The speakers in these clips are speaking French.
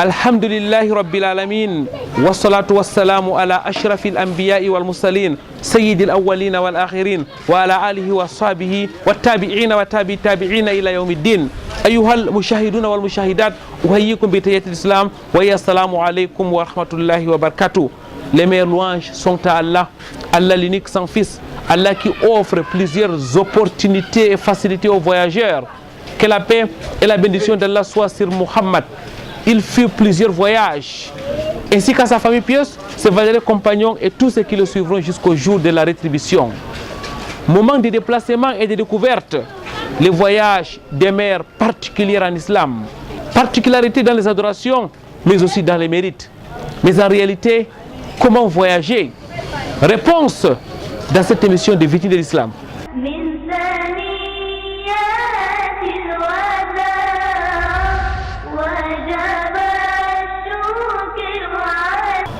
الحمد لله رب العالمين والصلاة والسلام على أشرف الأنبياء والمرسلين سيد الأولين والآخرين وعلى آله وصحبه والتابعين وتابع التابعين إلى يوم الدين. أيها المشاهدون والمشاهدات أحييكم بتحية الإسلام وهي السلام عليكم ورحمة الله وبركاته. Les meilleures louanges sont à Allah, Allah l'unique sans fils, Allah qui offre plusieurs opportunités et facilités aux voyageurs. Que la paix et la bénédiction d'Allah soient sur Muhammad. Il fit plusieurs voyages, ainsi qu'à sa famille pieuse, ses valeureux compagnons et tous ceux qui le suivront jusqu'au jour de la rétribution. Moment de déplacement et de découverte, les voyages demeurent particuliers en islam, particularité dans les adorations, mais aussi dans les mérites. Mais en réalité, comment voyager? Réponse dans cette émission de Victimes de l'Islam.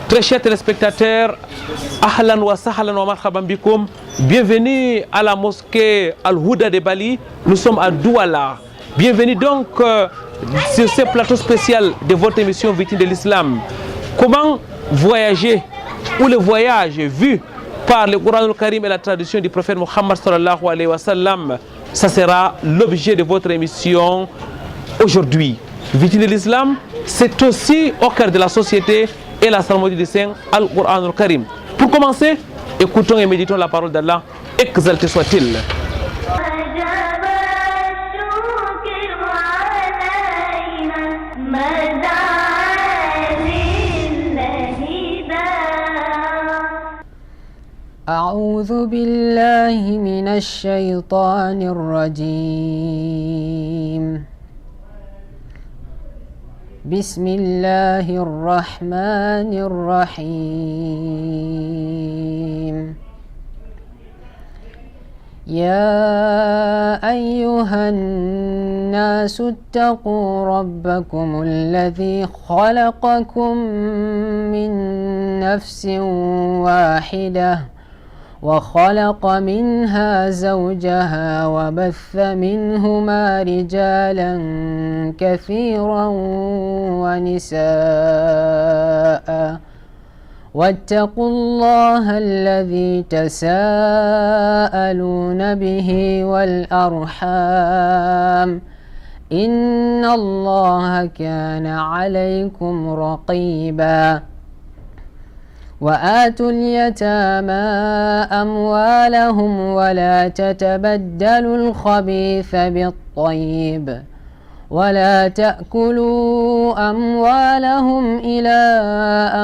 Très chers téléspectateurs, ahlan wa sahlan wa marhaban bikoum. Bienvenue à la mosquée Al-Houda de Bali. Nous sommes à Douala. Bienvenue donc sur ce plateau spécial de votre émission Victimes de l'Islam. Comment voyager ou le voyage vu par le Coran al-Karim et la tradition du prophète Muhammad sallallahu alayhi wa sallam. Ça sera l'objet de votre émission aujourd'hui. Victimes de l'Islam, c'est aussi au cœur de la société et la psalmodie du Saint Al-Qur'an al-Karim. Pour commencer, écoutons et méditons la parole d'Allah, exalté soit-il. أعوذ بالله من الشيطان الرجيم. بسم الله الرحمن الرحيم. يا أيها الناس اتقوا ربكم الذي خلقكم من نفس واحدة وخلق منها زوجها وبث منهما رجالا كثيرا ونساء واتقوا الله الذي تساءلون به والأرحام إن الله كان عليكم رقيبا. وآتوا اليتامى أموالهم ولا تتبدلوا الخبيث بالطيب ولا تأكلوا أموالهم إلى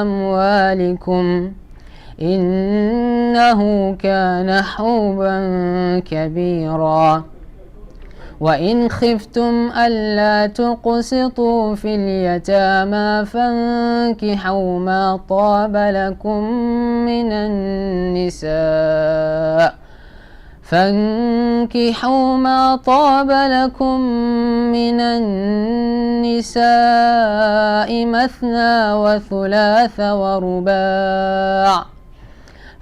أموالكم إنه كان حوبا كبيرا. وإن خفتم ألا تقسطوا في اليتامى فانكحوا ما طاب لكم من النساء مثنى وثلاث ورباع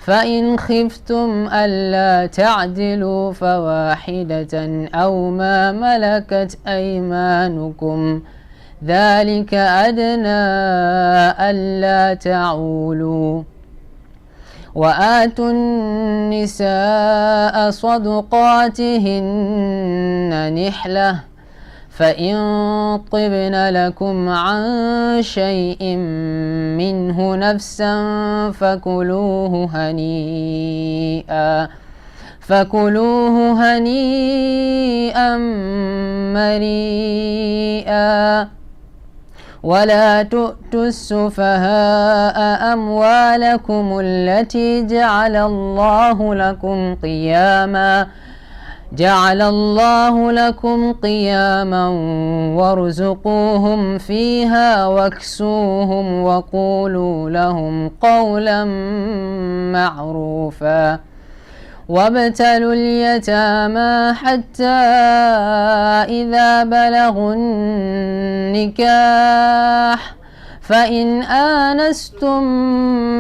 فإن خفتم ألا تعدلوا فواحدة أو ما ملكت أيمانكم ذلك أدنى ألا تعولوا. وآتوا النساء صدقاتهن نحلة فإن طبن لكم عن شيء منه نفسا فكلوه هنيئا مريئا. ولا تؤتوا السفهاء أموالكم التي جعل الله لكم قياما وارزقوهم فيها واكسوهم وقولوا لهم قولا معروفا. وابتلوا اليتامى حتى إذا بلغوا النكاح فإن آنستم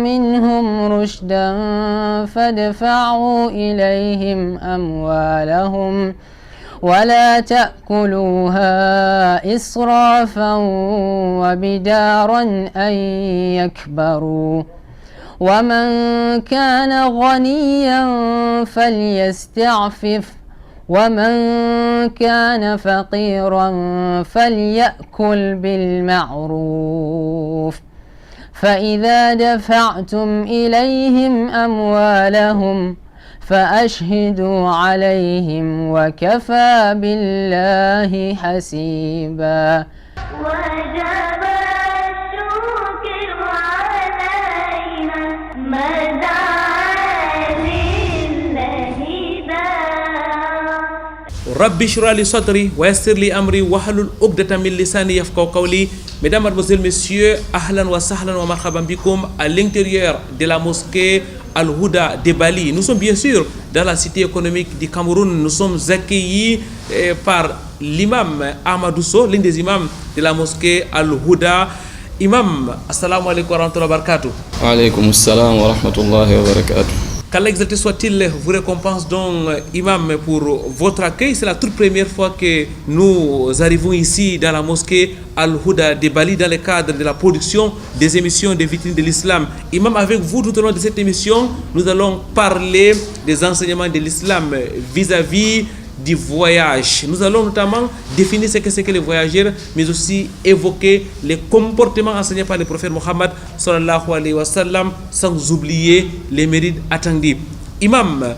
منهم رشدا فادفعوا إليهم أموالهم ولا تأكلوها وإسرافا وبدارا أن يكبروا ومن كان غنيا فليستعفف ومن كان فقيرا فليأكل بالمعروف فإذا دفعتم إليهم أموالهم فأشهدوا عليهم وكفى بالله حسيبا وجب الشكر علينا مدى لله Rabbi shrah li sadri wa yassir li amri wahlul uqdatan min lisani yafqahu qawli. Mesdames, Mademoiselles, Messieurs, ahlan wa sahlan wa marhaban bikoum à l'intérieur de la mosquée Al-Houda de Bali. Nous sommes bien sûr dans la cité économique du Cameroun. Nous sommes accueillis par l'imam Ahmadou Sow, l'un des imams de la mosquée Al-Houda. Imam, assalamu alaikum wa rahmatullahi wa barakatuh. Wa alaikum assalam wa rahmatullahi wa barakatuh. Qu'Allah exalté soit-il vous récompense donc, imam, pour votre accueil. C'est la toute première fois que nous arrivons ici dans la mosquée Al-Houda de Bali dans le cadre de la production des émissions des vitrines de l'islam. Imam, avec vous tout au long de cette émission, nous allons parler des enseignements de l'islam vis-à-vis du voyage. Nous allons notamment définir ce que c'est que les voyageurs, mais aussi évoquer les comportements enseignés par le prophète Mohammed sallallahu alayhi wa sallam, sans oublier les mérites attendus. Imam,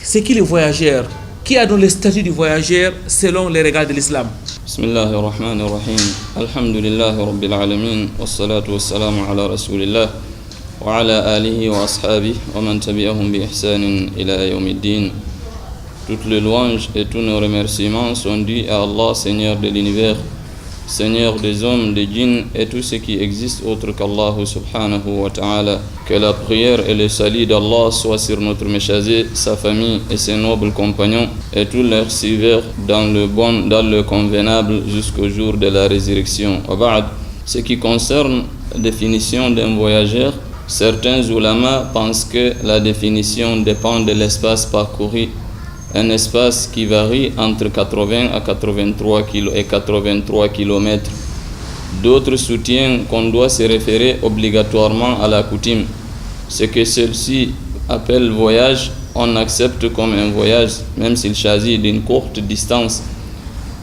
c'est qui les voyageurs? Qui a donc le statut du voyageur selon les règles de l'islam? Bismillahirrahmanirrahim. Alhamdulillahi rabbil alamin. Wassalatu wassalamu ala rasulillah wa ala alihi wa ashabihi wa man tabi'ahum bi ihsanin ila yawmiddin. Toutes les louanges et tous nos remerciements sont dus à Allah, Seigneur de l'univers, Seigneur des hommes, des djinns et tout ce qui existe autre qu'Allah subhanahu wa ta'ala. Que la prière et le salut d'Allah soient sur notre messager, sa famille et ses nobles compagnons et tous leurs suiveurs dans le bon, dans le convenable jusqu'au jour de la résurrection. Wa ba'd, ce qui concerne la définition d'un voyageur, certains ulama pensent que la définition dépend de l'espace parcouru. Un espace qui varie entre 80 à 83 km. D'autres soutiennent qu'on doit se référer obligatoirement à la coutume. Ce que ceux-ci appellent voyage, on accepte comme un voyage, même s'il s'agit d'une courte distance.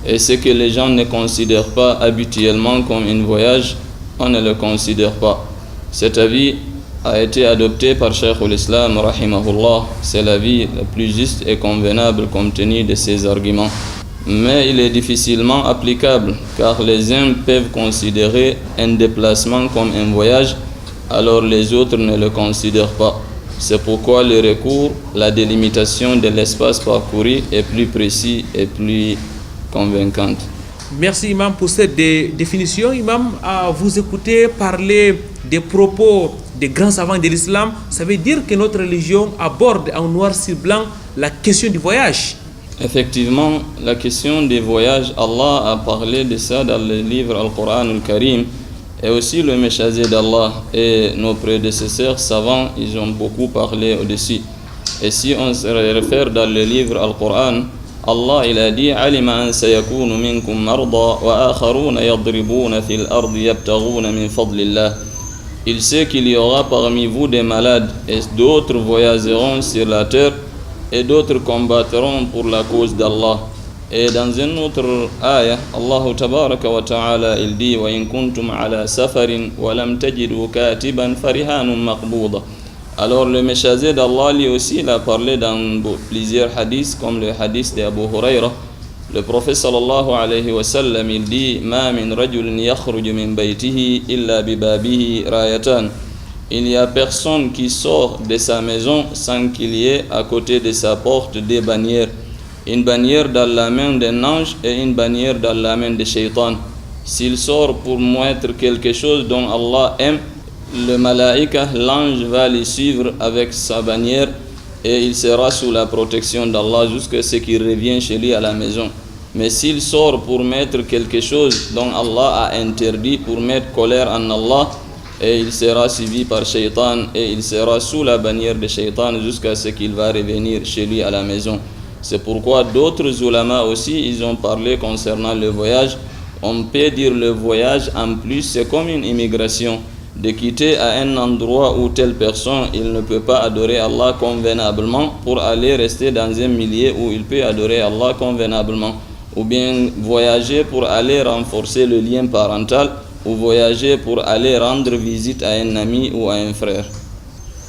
Et ce que les gens ne considèrent pas habituellement comme un voyage, on ne le considère pas. Cet avis a été adopté par Cheikh al-Islam rahimahullah. C'est l'avis le plus juste et convenable compte tenu de ses arguments. Mais il est difficilement applicable car les uns peuvent considérer un déplacement comme un voyage alors les autres ne le considèrent pas. C'est pourquoi le recours, la délimitation de l'espace parcouru est plus précis et plus convaincante. Merci Imam pour cette définition. Imam, à vous écouter parler des propos des grands savants de l'islam, ça veut dire que notre religion aborde en noir sur blanc la question du voyage. Effectivement, la question des voyages, Allah a parlé de ça dans le livre Al-Qur'an Al-Karim et aussi le messager d'Allah et nos prédécesseurs savants, ils ont beaucoup parlé au-dessus. Et si on se réfère dans le livre Al-Qur'an, Allah il a dit alima an sayakunu minkum marda wa akharuna yadribuna fil ardi yabtaghuna min fadlillah. Il sait qu'il y aura parmi vous des malades et d'autres voyageront sur la terre et d'autres combattront pour la cause d'Allah. Et dans une autre ayah, Allah tabaraka wa ta'ala il dit wa in kuntum ala safarin wa lam tajidu katiban farihanun maqbuda. Alors le messager d'Allah lui aussi il a parlé dans plusieurs hadiths comme le hadith d'Abu Huraira. Le prophète sallallahu alayhi wa sallam il dit ma min rajulin yakhruju min baytihi illa bi babihi rayatan. Il n'y a personne qui sort de sa maison sans qu'il y ait à côté de sa porte des bannières. Une bannière dans la main d'un ange et une bannière dans la main de Shaitan. S'il sort pour mettre quelque chose dont Allah aime, le malaïka, l'ange va le suivre avec sa bannière et il sera sous la protection d'Allah jusqu'à ce qu'il revienne chez lui à la maison. Mais s'il sort pour mettre quelque chose dont Allah a interdit, pour mettre colère en Allah, et il sera suivi par Shaitan et il sera sous la bannière de Shaitan jusqu'à ce qu'il va revenir chez lui à la maison. C'est pourquoi d'autres ulama aussi, ils ont parlé concernant le voyage On peut dire le voyage en plus, c'est comme une immigration. De quitter à un endroit où telle personne, il ne peut pas adorer Allah convenablement pour aller rester dans un milieu où il peut adorer Allah convenablement. Ou bien voyager pour aller renforcer le lien parental, ou voyager pour aller rendre visite à un ami ou à un frère.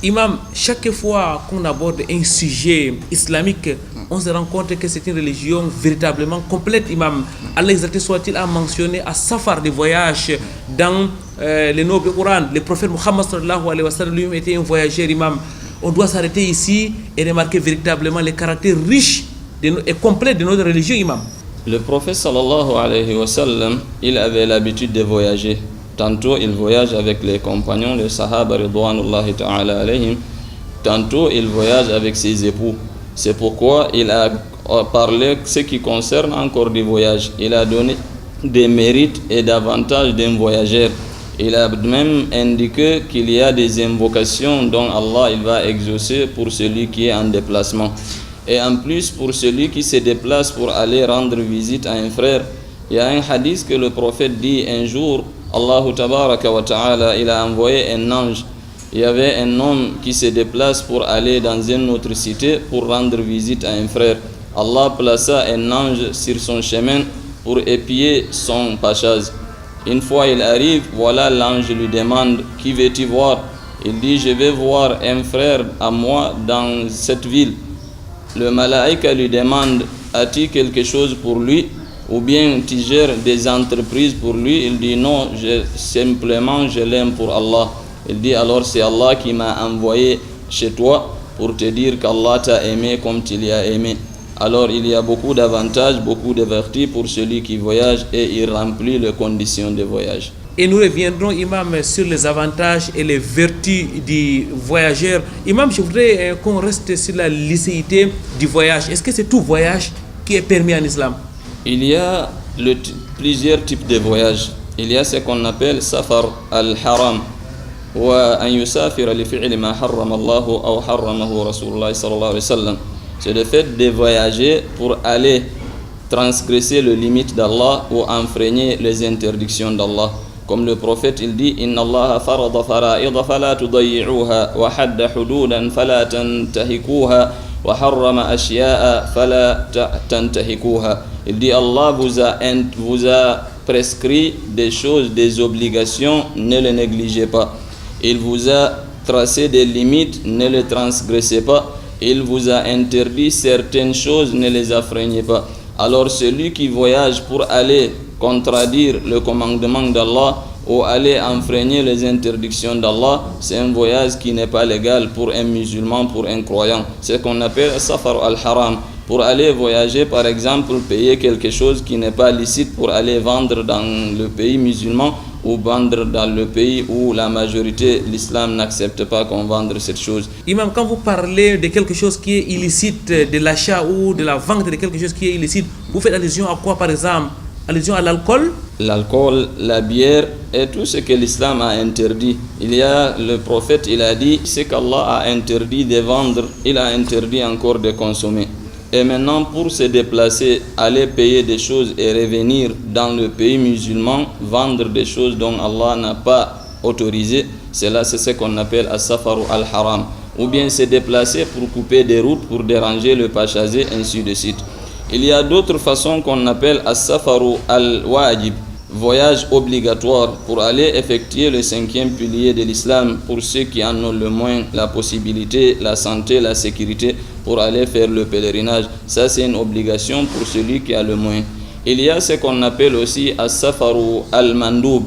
Imam, chaque fois qu'on aborde un sujet islamique, on se rend compte que c'est une religion véritablement complète, Imam. Allah exalté soit-il a mentionné à Safar des voyages dans le noble Coran. Le prophète Muhammad sallallahu alayhi wa sallam lui-même était un voyageur, Imam. On doit s'arrêter ici et remarquer véritablement les caractères riches et complets de notre religion, Imam. Le prophète sallallahu alayhi wa sallam, il avait l'habitude de voyager. Tantôt il voyage avec les compagnons, les sahaba ridwanullahi ta'ala alayhim. Tantôt il voyage avec ses époux. C'est pourquoi il a parlé ce qui concerne encore du voyage. Il a donné des mérites et d'avantages d'un voyageur. Il a même indiqué qu'il y a des invocations dont Allah il va exaucer pour celui qui est en déplacement. Et en plus, pour celui qui se déplace pour aller rendre visite à un frère, il y a un hadith que le prophète dit un jour, Allah tabaraka wa ta'ala, il a envoyé un ange. Il y avait un homme qui se déplace pour aller dans une autre cité pour rendre visite à un frère. Allah plaça un ange sur son chemin pour épier son passage. Une fois il arrive, voilà l'ange lui demande, qui veux-tu voir? Il dit, je vais voir un frère à moi dans cette ville. Le malaïka lui demande, as-tu quelque chose pour lui? Ou bien tu gères des entreprises pour lui? Il dit, non, simplement je l'aime pour Allah. Il dit, alors c'est Allah qui m'a envoyé chez toi pour te dire qu'Allah t'a aimé comme tu l'as aimé. Alors il y a beaucoup d'avantages, beaucoup de vertus pour celui qui voyage et il remplit les conditions de voyage. Et nous reviendrons, Imam, sur les avantages et les vertus du voyageur. Imam, je voudrais qu'on reste sur la licéité du voyage. Est-ce que c'est tout voyage qui est permis en islam? Il y a plusieurs types de voyages. Il y a ce qu'on appelle safar al-haram. وأن يسافر لفعل ما حرم الله أو حرمه رسول الله صلى الله عليه وسلم. C'est le fait de voyager pour aller transgresser les limites d'Allah ou enfreigner les interdictions d'Allah. Comme le prophète il dit, Inna Allah farada fara'ida fala tudayyi'uha wa hadda hududan fala tantahikuha wa harrama ashya'a fala tantahikuha. Il dit, Allah vous a prescrit des choses, des obligations, ne les négligez pas. Il vous a tracé des limites, ne les transgressez pas. Il vous a interdit certaines choses, ne les affreignez pas. Alors celui qui voyage pour aller contradire le commandement d'Allah ou aller enfreigner les interdictions d'Allah, c'est un voyage qui n'est pas légal pour un musulman, pour un croyant. C'est ce qu'on appelle safar al-haram. Pour aller voyager, par exemple, payer quelque chose qui n'est pas licite pour aller vendre dans le pays musulman ou vendre dans le pays où la majorité, l'islam n'accepte pas qu'on vende cette chose. Imam, quand vous parlez de quelque chose qui est illicite, de l'achat ou de la vente de quelque chose qui est illicite, vous faites allusion à quoi, par exemple? Allusion à l'alcool? L'alcool, la bière et tout ce que l'islam a interdit. Il y a le prophète, il a dit, ce qu'Allah a interdit de vendre, il a interdit encore de consommer. Et maintenant, pour se déplacer, aller payer des choses et revenir dans le pays musulman, vendre des choses dont Allah n'a pas autorisé, c'est ce qu'on appelle as-safaru al-haram. Ou bien se déplacer pour couper des routes, pour déranger le passager, ainsi de suite. Il y a d'autres façons qu'on appelle as-safaru al-wajib, voyage obligatoire pour aller effectuer le 5e pilier de l'islam pour ceux qui en ont le moins la possibilité, la santé, la sécurité, pour aller faire le pèlerinage. Ça c'est une obligation pour celui qui a le moins. Il y a ce qu'on appelle aussi as-safaru al-mandoub,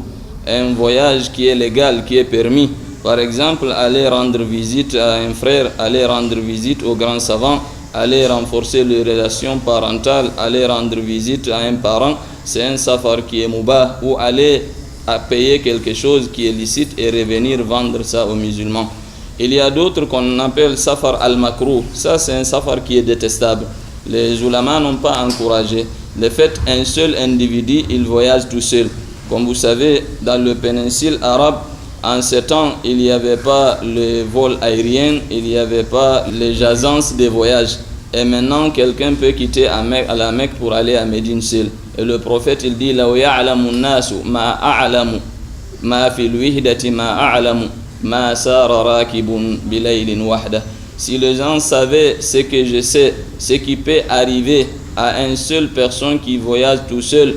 un voyage qui est légal, qui est permis. Par exemple, aller rendre visite à un frère, aller rendre visite au grand savant, aller renforcer les relations parentales, aller rendre visite à un parent, c'est un safar qui est mubah, ou aller à payer quelque chose qui est licite et revenir vendre ça aux musulmans. Il y a d'autres qu'on appelle safar al-makruh, ça c'est un safar qui est détestable. Les ulama n'ont pas encouragé. Le fait un seul individu, il voyage tout seul. Comme vous savez, dans le péninsule arabe, en ce temps, il n'y avait pas le vol aérien, il n'y avait pas les agences de voyage. Et maintenant, quelqu'un peut quitter à la Mecque pour aller à Médine seul. Et le prophète il dit لو يعلم الناس ما أعلم ما في الوحدة ما أعلم ما سار راكب بليل وحده. Si les gens savaient ce que je sais, ce qui peut arriver à une seule personne qui voyage tout seul,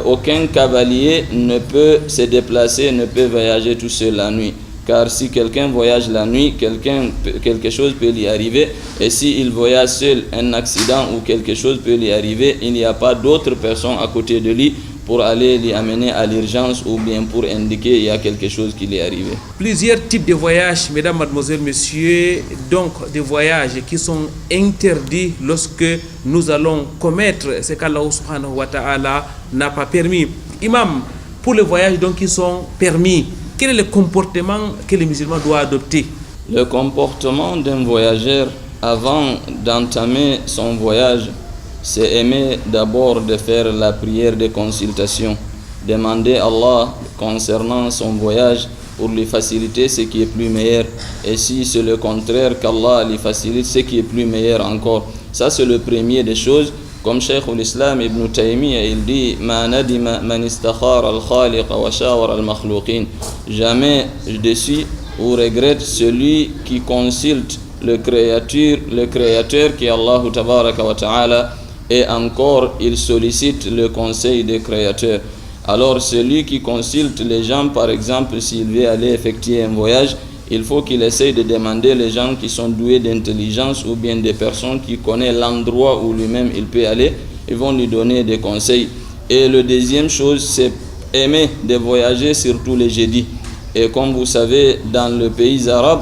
aucun cavalier ne peut se déplacer, ne peut voyager tout seul la nuit. Car si quelqu'un voyage la nuit, quelque chose peut lui arriver. Et s'il voyage seul, un accident ou quelque chose peut lui arriver, il n'y a pas d'autres personnes à côté de lui pour aller l'y amener à l'urgence ou bien pour indiquer qu'il y a quelque chose qui lui est arrivé. Plusieurs types de voyages, mesdames, mademoiselles, messieurs, donc des voyages qui sont interdits lorsque nous allons commettre ce qu'Allah subhanahu wa ta'ala n'a pas permis. Imam, pour les voyages donc qui sont permis, quel est le comportement que les musulmans doivent adopter? Le comportement d'un voyageur avant d'entamer son voyage, c'est aimer d'abord de faire la prière de consultation, demander à Allah concernant son voyage pour lui faciliter ce qui est plus meilleur, et si c'est le contraire, qu'Allah lui facilite ce qui est plus meilleur encore. Ça c'est le premier des choses. Comme Cheikh l'Islam Ibn Taymiyyah il dit ma nadima man istakhara al-khaliq wa shawara al-makhluqin. Jamais je déçus ou regrette celui qui consulte le créateur qui est Allah tabaraka wa ta'ala, et encore il sollicite le conseil des créateurs. Alors celui qui consulte les gens, par exemple s'il veut aller effectuer un voyage, il faut qu'il essaye de demander les gens qui sont doués d'intelligence ou bien des personnes qui connaissent l'endroit où lui-même il peut aller. Ils vont lui donner des conseils. Et le deuxième chose, c'est aimer de voyager surtout les jeudis. Et comme vous savez, dans le pays arabe,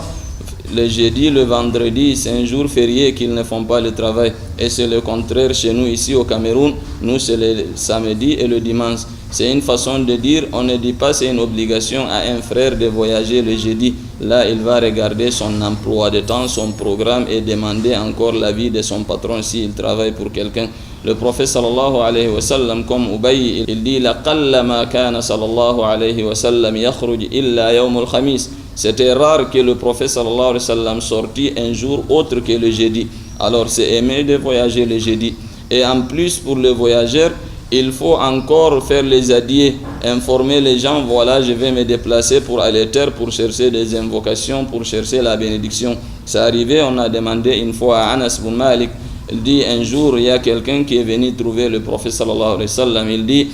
le jeudi, le vendredi, c'est un jour férié qu'ils ne font pas le travail. Et c'est le contraire chez nous ici au Cameroun. Nous, c'est le samedi et le dimanche. C'est une façon de dire, on ne dit pas c'est une obligation à un frère de voyager le jeudi. Là, il va regarder son emploi de temps, son programme et demander encore l'avis de son patron s'il travaille pour quelqu'un. Le prophète sallallahu alayhi wa sallam, comme Ubay, il dit لَقَلَّ مَا كَانَ sallallahu alayhi wa sallam يَخْرُجْ إِلَّا يَوْمُ الْخَمِيسِ. C'était rare que le prophète sallallahu alayhi wa sallam sortit un jour autre que le jeudi. Alors c'est aimer de voyager le jeudi. Et en plus pour le voyageur, il faut encore faire les adieux, informer les gens, voilà je vais me déplacer pour aller terre, pour chercher des invocations, pour chercher la bénédiction. C'est arrivé, on a demandé une fois à Anas bin Malik, il dit un jour il y a quelqu'un qui est venu trouver le prophète sallallahu alayhi wa sallam, il dit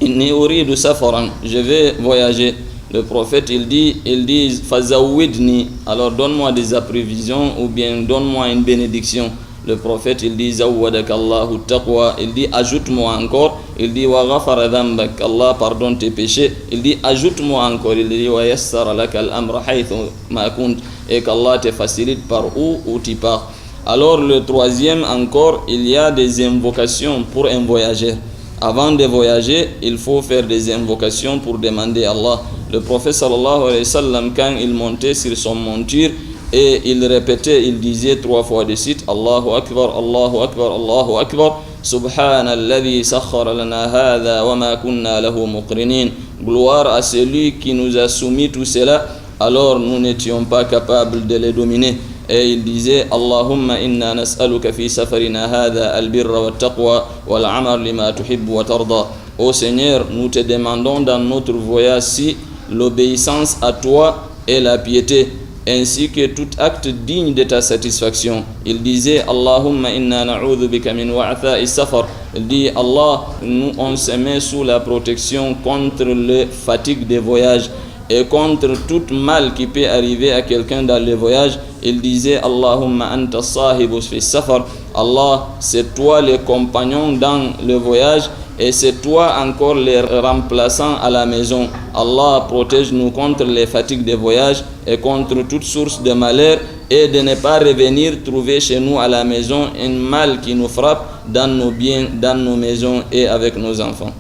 inni uridu safaran, je vais voyager. Le prophète il dit fazawidni, alors donne-moi des prévisions ou bien donne-moi une bénédiction. Le prophète il dit zawwadaka Allahu taqwa, il dit ajoute-moi encore, il dit wa ghafara dhanbak, Allah pardonne tes péchés, il dit ajoute-moi encore, il dit wa yassara laka al-amra haythu ma kunt, et qu'Allah te facilite par où tu pars. Alors le troisième encore, il y a des invocations pour un voyageur. Avant de voyager, il faut faire des invocations pour demander à Allah. Le prophète sallallahu alayhi wa sallam, quand il montait sur son monture, et il répétait, il disait 3 fois de suite Allahu Akbar, Allahu Akbar, Allahu Akbar, Subhanalladhi sakhara lana hadha wa ma kunna lahu muqrinin. Gloire à celui qui nous a soumis tout cela, alors nous n'étions pas capables de les dominer. Et il disait Allahumma inna nas'aluka fi safarina hadha al-birra wa taqwa wal amal lima tuhibbu wa tarda. Ô Seigneur, nous te demandons dans notre voyage-ci l'obéissance à toi et la piété, ainsi que tout acte digne de ta satisfaction. Il disait Allahumma inna na'udhu bika min wa'tha'i safar. Il dit Allah, nous on se met sous la protection contre les fatigues des voyages et contre tout mal qui peut arriver à quelqu'un dans le voyage. Il disait Allahumma anta sahibu fi safar. Allah, c'est toi le compagnon dans le voyage et c'est toi encore les remplaçants à la maison. Allah protège-nous contre les fatigues de voyage et contre toute source de malheur, et de ne pas revenir trouver chez nous à la maison un mal qui nous frappe dans nos biens, dans nos maisons et avec nos enfants.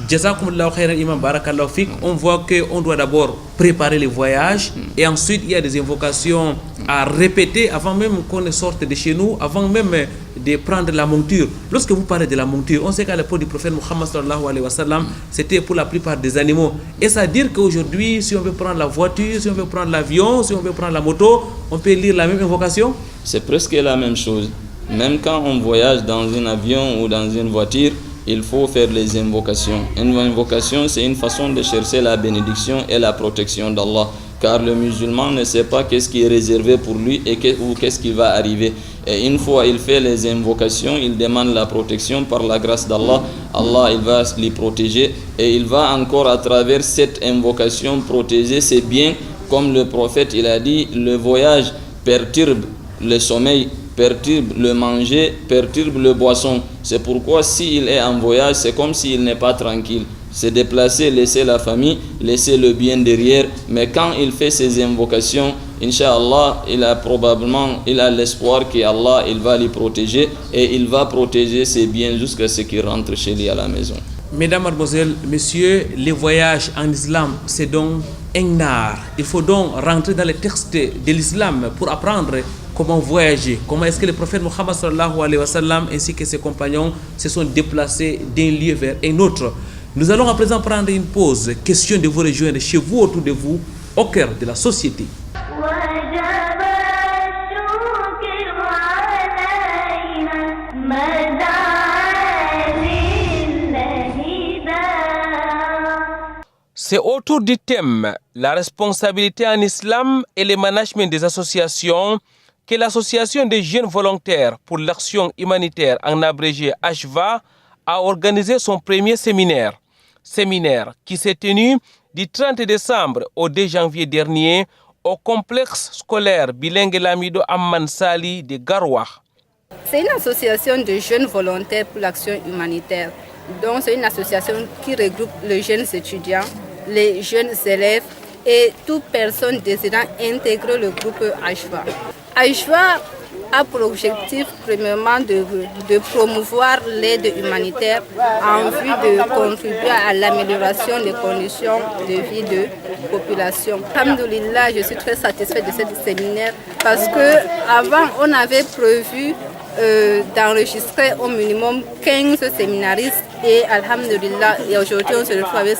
Jazakumullahu khairan imam, barakallahu fik. On voit qu'on doit d'abord préparer les voyages et ensuite il y a des invocations à répéter avant même qu'on ne sorte de chez nous, avant même de prendre la monture. Lorsque vous parlez de la monture, on sait qu'à l'époque du prophète Muhammad sallallahu alayhi wa sallam, c'était pour la plupart des animaux. Et ça veut dire qu'aujourd'hui, si on veut prendre la voiture, si on veut prendre l'avion, si on veut prendre la moto, on peut lire la même invocation? C'est presque la même chose. Même quand on voyage dans un avion ou dans une voiture, il faut faire les invocations. Une invocation, c'est une façon de chercher la bénédiction et la protection d'Allah. Car le musulman ne sait pas qu'est-ce qui est réservé pour lui ou qu'est-ce qui va arriver. Et une fois il fait les invocations, il demande la protection par la grâce d'Allah. Allah, il va les protéger et il va encore à travers cette invocation protéger ses biens. Comme le prophète, il a dit, le voyage perturbe le sommeil, perturbe le manger, perturbe le boisson. C'est pourquoi s'il est en voyage, c'est comme s'il n'est pas tranquille. Se déplacer, laisser la famille, laisser le bien derrière. Mais quand il fait ses invocations, Inch'Allah, il a l'espoir qu'Allah, il va les protéger et il va protéger ses biens jusqu'à ce qu'il rentre chez lui à la maison. Mesdames, mademoiselles, messieurs, les voyages en islam, c'est donc un art. Il faut donc rentrer dans les textes de l'islam pour apprendre comment voyager, comment est-ce que le prophète Mohammed sallallahu alayhi wa sallam ainsi que ses compagnons se sont déplacés d'un lieu vers un autre. Nous allons à présent prendre une pause, question de vous rejoindre chez vous, autour de vous, au cœur de la société. C'est autour du thème « La responsabilité en islam et le management des associations » que l'association des jeunes volontaires pour l'action humanitaire, en abrégé HVA, a organisé son premier séminaire. Séminaire qui s'est tenu du 30 décembre au 2 janvier dernier au complexe scolaire bilingue Lamido Amman Sali de Garoua. C'est une association de jeunes volontaires pour l'action humanitaire. Donc c'est une association qui regroupe les jeunes étudiants, les jeunes élèves et toute personne désirant intégrer le groupe HVA. HVA a pour objectif premièrement de promouvoir l'aide humanitaire en vue de contribuer à l'amélioration des conditions de vie de la population. Alhamdoulilah, je suis très satisfaite de ce séminaire parce qu'avant on avait prévu d'enregistrer au minimum 15 séminaristes et alhamdoulilah, et aujourd'hui on se retrouve avec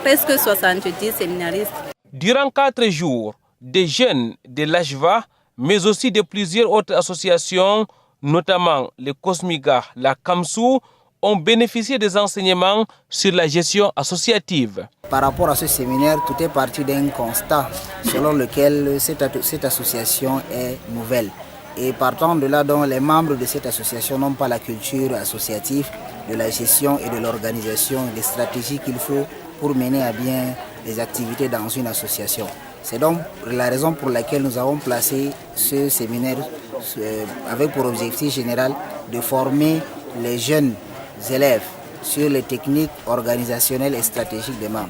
presque 70 séminaristes. Durant 4 jours, des jeunes de l'HVA, mais aussi de plusieurs autres associations, notamment le Cosmiga, la Kamsou, ont bénéficié des enseignements sur la gestion associative. Par rapport à ce séminaire, tout est parti d'un constat selon lequel cette association est nouvelle. Et partant de là, donc, les membres de cette association n'ont pas la culture associative de la gestion et de l'organisation, des stratégies qu'il faut pour mener à bien les activités dans une association. C'est donc la raison pour laquelle nous avons placé ce séminaire avec pour objectif général de former les jeunes élèves sur les techniques organisationnelles et stratégiques des membres.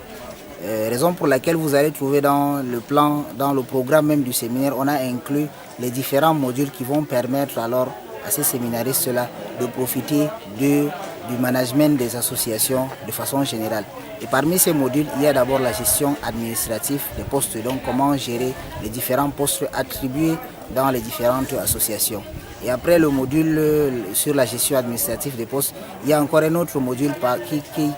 Raison pour laquelle vous allez trouver dans le programme même du séminaire, on a inclus les différents modules qui vont permettre alors à ces séminaristes-là de profiter du management des associations de façon générale. Et parmi ces modules, il y a d'abord la gestion administrative des postes, donc comment gérer les différents postes attribués dans les différentes associations. Et après le module sur la gestion administrative des postes, il y a encore un autre module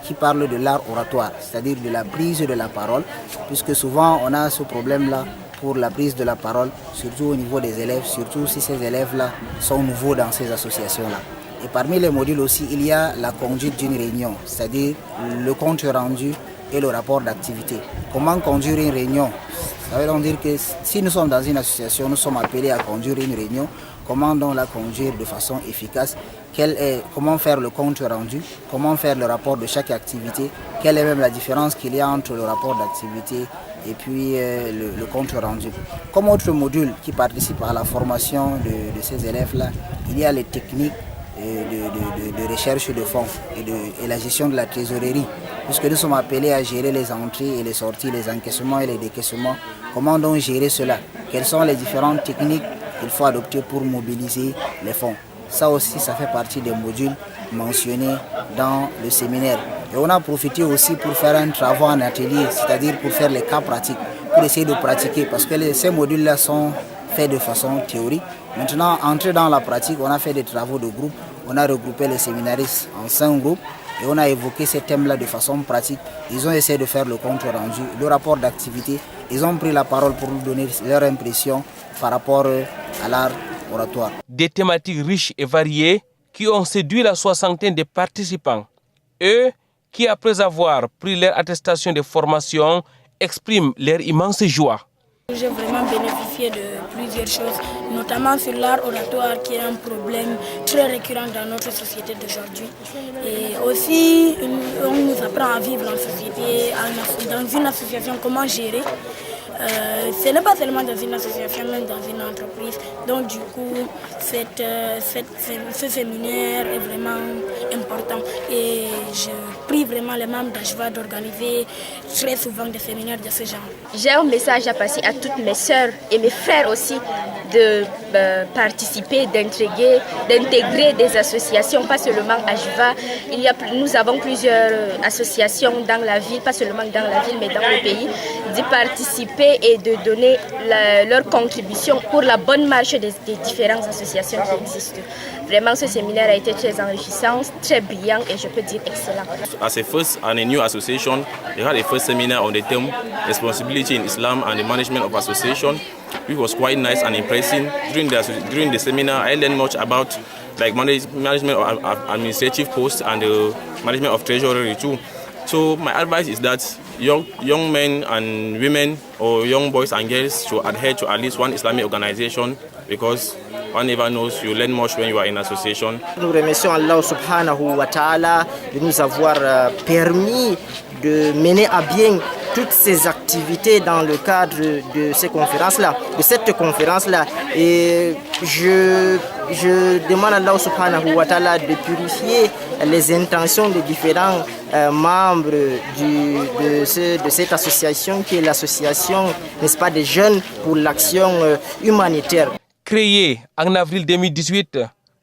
qui parle de l'art oratoire, c'est-à-dire de la prise de la parole, puisque souvent on a ce problème-là pour la prise de la parole, surtout au niveau des élèves, surtout si ces élèves-là sont nouveaux dans ces associations-là. Et parmi les modules aussi, il y a la conduite d'une réunion, c'est-à-dire le compte rendu et le rapport d'activité. Comment conduire une réunion? Ça veut donc dire que si nous sommes dans une association, nous sommes appelés à conduire une réunion. Comment donc la conduire de façon efficace? Comment faire le compte rendu? Comment faire le rapport de chaque activité? Quelle est même la différence qu'il y a entre le rapport d'activité et puis le compte rendu? Comme autre module qui participe à la formation de ces élèves-là, il y a les techniques de recherche de fonds et la gestion de la trésorerie, puisque nous sommes appelés à gérer les entrées et les sorties, les encaissements et les décaissements. Comment donc gérer cela? Quelles sont les différentes techniques qu'il faut adopter pour mobiliser les fonds? Ça aussi, ça fait partie des modules mentionnés dans le séminaire. Et on a profité aussi pour faire un travail en atelier, c'est-à-dire pour faire les cas pratiques, pour essayer de pratiquer, parce que ces modules-là sont faits de façon théorique. Maintenant, entrer dans la pratique, on a fait des travaux de groupe, on a regroupé les séminaristes en 5 groupes et on a évoqué ces thèmes-là de façon pratique. Ils ont essayé de faire le compte rendu, le rapport d'activité. Ils ont pris la parole pour nous donner leur impression par rapport à l'art oratoire. Des thématiques riches et variées qui ont séduit la soixantaine de participants. Eux qui, après avoir pris leur attestation de formation, expriment leur immense joie. J'ai vraiment bénéficié de plusieurs choses, notamment sur l'art oratoire qui est un problème très récurrent dans notre société d'aujourd'hui. Et aussi, on nous apprend à vivre en société, dans une association, comment gérer. Ce n'est pas seulement dans une association, même dans une entreprise. Donc du coup, ce séminaire est vraiment important. Et je prie vraiment les membres d'Ajva d'organiser très souvent des séminaires de ce genre. J'ai un message à passer à toutes mes sœurs et mes frères aussi de participer, d'intégrer des associations, pas seulement Ajva. Nous avons plusieurs associations dans la ville, pas seulement dans la ville mais dans le pays, d'y participer et de donner leur contribution pour la bonne marche des différentes associations qui existent. Vraiment, ce séminaire a été très enrichissant, très brillant et je peux dire excellent. As a first and a new association, we had a first seminar on the theme responsibility in Islam and the management of association, which was quite nice and impressive. During the seminar, I learned much about like management of administrative posts and the management of treasury too. So my advice is that young men and women or young boys and girls should adhere to at least one Islamic organization because one never knows, you learn much when you are in association. Nous remercions Allah subhanahu wa ta'ala de nous avoir permis de mener à bien toutes ces activités dans le cadre de ces conférences-là, de cette conférence-là. Et je demande à Allah subhanahu wa ta'ala de purifier les intentions des différents membres de cette association qui est l'association, n'est-ce pas, des jeunes pour l'action humanitaire. Créée en avril 2018,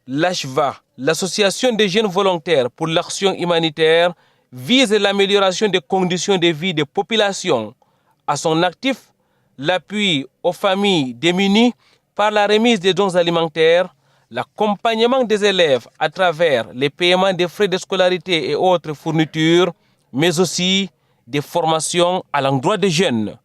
l'AJVA, l'association des jeunes volontaires pour l'action humanitaire, vise l'amélioration des conditions de vie des populations. À son actif, l'appui aux familles démunies par la remise des dons alimentaires, l'accompagnement des élèves à travers les paiements des frais de scolarité et autres fournitures, mais aussi des formations à l'endroit des jeunes.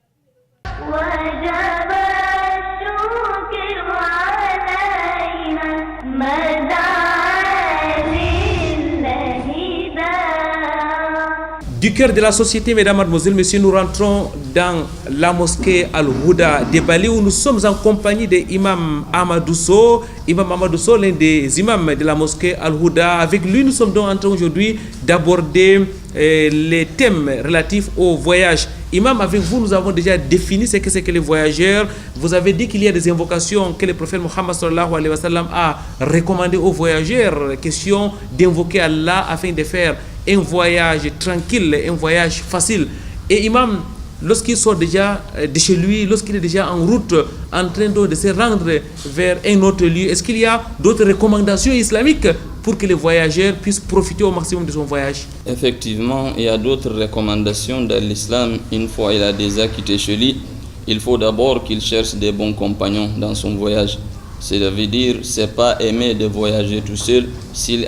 Du cœur de la société, mesdames, mademoiselles, messieurs, nous rentrons dans la mosquée Al-Houda de Bali où nous sommes en compagnie de Imam Amadou Sow. Imam Amadou Sow, l'un des imams de la mosquée Al-Houda. Avec lui, nous sommes donc en train aujourd'hui d'aborder les thèmes relatifs au voyage. Imam, avec vous, nous avons déjà défini ce que c'est que les voyageurs. Vous avez dit qu'il y a des invocations que le prophète Mohammed sallallahu alayhi wa sallam a recommandées aux voyageurs. Question d'invoquer Allah afin de faire un voyage tranquille, un voyage facile. Et Imam, lorsqu'il sort déjà de chez lui, lorsqu'il est déjà en route, en train de se rendre vers un autre lieu, est-ce qu'il y a d'autres recommandations islamiques pour que les voyageurs puissent profiter au maximum de son voyage? Effectivement, il y a d'autres recommandations dans l'islam. Une fois il a déjà quitté chez lui, il faut d'abord qu'il cherche des bons compagnons dans son voyage. Ça veut dire, c'est pas aimer de voyager tout seul. S'il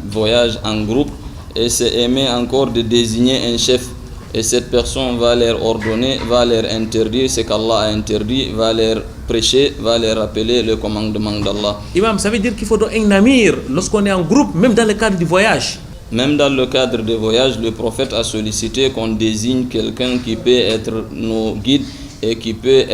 voyage en groupe, et c'est aimer encore de désigner un chef. Et cette personne va leur ordonner, va leur interdire ce qu'Allah a interdit, va leur prêcher, va leur rappeler le commandement d'Allah. Imam, ça veut dire qu'il faut donc un amir lorsqu'on est en groupe, même dans le cadre du voyage. Même dans le cadre du voyage, le prophète a sollicité qu'on désigne quelqu'un qui peut être nos guides et qui peut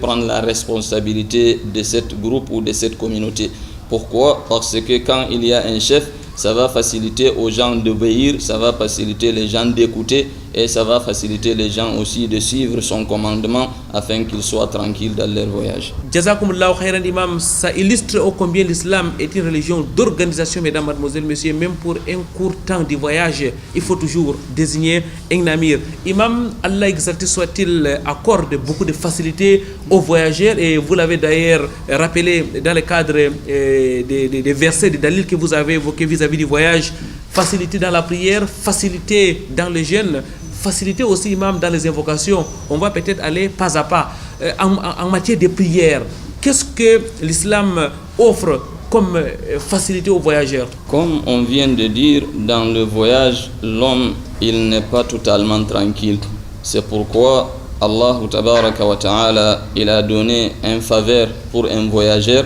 prendre la responsabilité de ce groupe ou de cette communauté. Pourquoi? Parce que quand il y a un chef, ça va faciliter aux gens d'obéir, ça va faciliter les gens d'écouter et ça va faciliter les gens aussi de suivre son commandement afin qu'ils soient tranquilles dans leur voyage. Jazakumullahu khairan, Imam. Ça illustre ô combien l'islam est une religion d'organisation, mesdames, mademoiselles, messieurs. Même pour un court temps de voyage, il faut toujours désigner un amir. Imam, Allah exalté soit-il, accorde beaucoup de facilité aux voyageurs et vous l'avez d'ailleurs rappelé dans le cadre des versets, des dalils que vous avez évoqués vis-à-vis du voyage. Facilité dans la prière, facilité dans le jeûne, facilité aussi, Imam, dans les invocations. On va peut-être aller pas à pas. En matière de prière, qu'est-ce que l'islam offre comme facilité aux voyageurs? Comme on vient de dire, dans le voyage, l'homme, il n'est pas totalement tranquille. C'est pourquoi Allah tabaraka wa ta'ala, il a donné une faveur pour un voyageur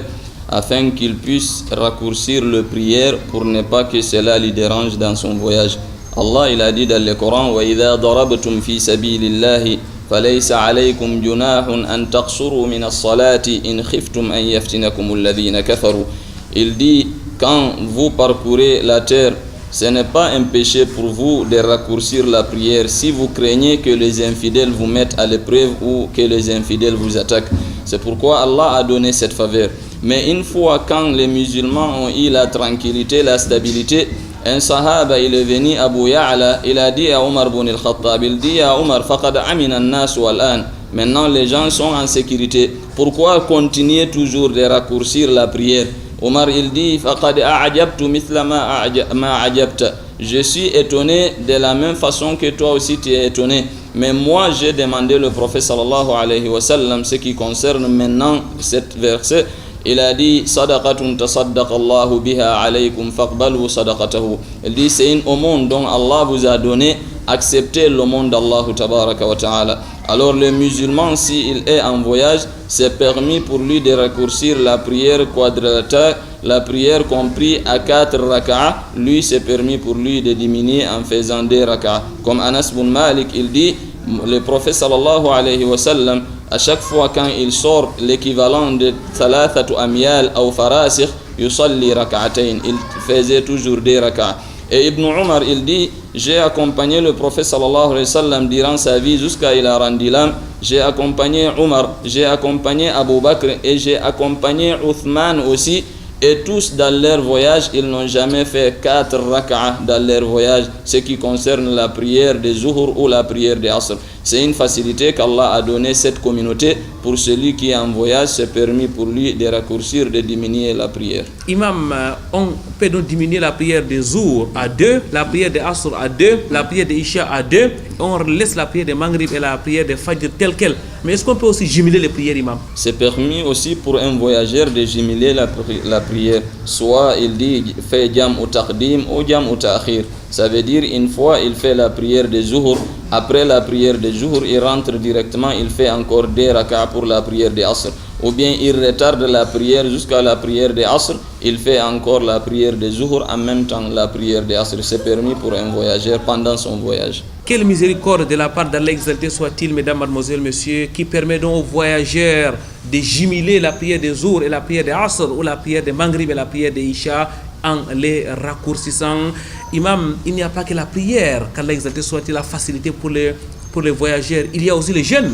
afin qu'il puisse raccourcir le prière pour ne pas que cela lui dérange dans son voyage. Allah il a dit dans le Coran وَإِذَا ضَرَبْتُمْ فِي سَبِيلِ اللَّهِ فَلَيْسَ عَلَيْكُمْ جُنَاحٌ أَن تَقْصُرُوا مِنَ الصَّلَاةِ إِنْ خِفْتُمْ أَن يَفْتِنَكُمُ الَّذِينَ كَفَرُوا. Il dit, quand vous parcourez la terre, ce n'est pas un péché pour vous de raccourcir la prière si vous craignez que les infidèles vous mettent à l'épreuve ou que les infidèles vous attaquent. C'est pourquoi Allah a donné cette faveur. Mais une fois quand les musulmans ont eu la tranquillité, la stabilité, un sahaba il est venu Abu Ya'la, il a dit à Omar ibn al-Khattab, il dit à Omar faqad amina an-nas wal-an. Maintenant les gens sont en sécurité. Pourquoi continuer toujours de raccourcir la prière? Omar il dit faqad a'jabtu mithla ma a'jabta. Je suis étonné de la même façon que toi aussi tu es étonné. Mais moi j'ai demandé le prophète sallallahu alayhi wa sallam ce qui concerne maintenant cet verset. Il a dit sadaqatun tasaddaqallahu biha alaykum faqbalu sadaqatahu. Il dit c'est une aumône dont Allah vous a donné, acceptez l'aumône d'Allah tabaraka wa ta'ala. Alors le musulman s'il est en voyage, c'est permis pour lui de raccourcir la prière quadrilatère, la prière comprise à 4 rak'ah. Lui c'est permis pour lui de diminuer en faisant 2 rak'ah. Comme Anas bin Malik il dit, le prophète sallallahu alayhi wa sallam, à chaque fois quand il sort l'équivalent de thalathatu amyal ou farasikh, yusalli rak'atayn, il faisait toujours 2 rak'ah. Et Ibn Umar il dit, j'ai accompagné le prophète sallallahu alayhi wa sallam durant sa vie jusqu'à il a rendu l'âme. J'ai accompagné Umar, j'ai accompagné Abu Bakr et j'ai accompagné Uthman aussi. Et tous dans leur voyage, ils n'ont jamais fait 4 rak'ah dans leur voyage, ce qui concerne la prière de Zuhur ou la prière de Asr. C'est une facilité qu'Allah a donné cette communauté. Pour celui qui est en voyage, c'est permis pour lui de raccourcir, de diminuer la prière. Imam, on peut donc diminuer la prière de Zuhur à 2, la prière de Asr à 2, la prière de Isha à 2. On laisse la prière de Maghrib et la prière de Fajr telle qu'elle. Mais est-ce qu'on peut aussi jumeler les prières, Imam? C'est permis aussi pour un voyageur de jumeler la prière. Soit il dit fait jam ou taqdim ou jam ou ta'khir. Ça veut dire une fois il fait la prière de Zuhur, après la prière de Zuhur il rentre directement, il fait encore 2 rak'ah pour la prière de Asr. Ou bien il retarde la prière jusqu'à la prière de Asr, il fait encore la prière de Zuhur en même temps la prière de Asr. C'est permis pour un voyageur pendant son voyage. Quelle miséricorde de la part d'Allah exalté soit-il, mesdames, mademoiselles, messieurs, qui permet donc aux voyageurs de jumeler la prière de Zuhur et la prière de Asr, ou la prière de Maghrib et la prière de Isha, en les raccourcissant. Imam, il n'y a pas que la prière qu'Allah exalté soit-il a facilité pour les voyageurs, il y a aussi les jeûnes.